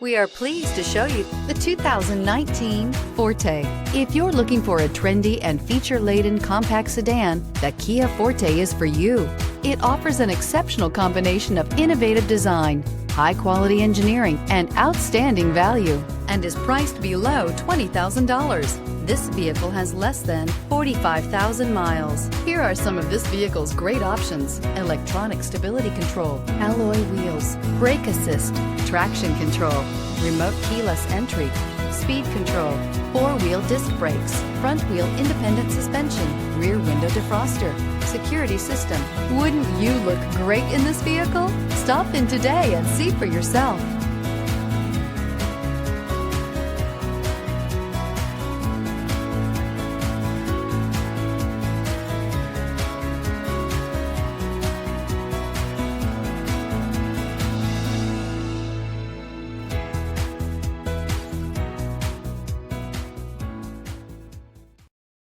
We are pleased to show you the 2019 Forte. If you're looking for a trendy and feature-laden compact sedan, the Kia Forte is for you. It offers an exceptional combination of innovative design, high-quality engineering, and outstanding value, and is priced below $20,000. This vehicle has less than 45,000 miles. Here are some of this vehicle's great options: electronic stability control, alloy wheels, brake assist, traction control, remote keyless entry, speed control, four-wheel disc brakes, front wheel independent suspension, rear window defroster, security system. Wouldn't you look great in this vehicle? Stop in today and see for yourself.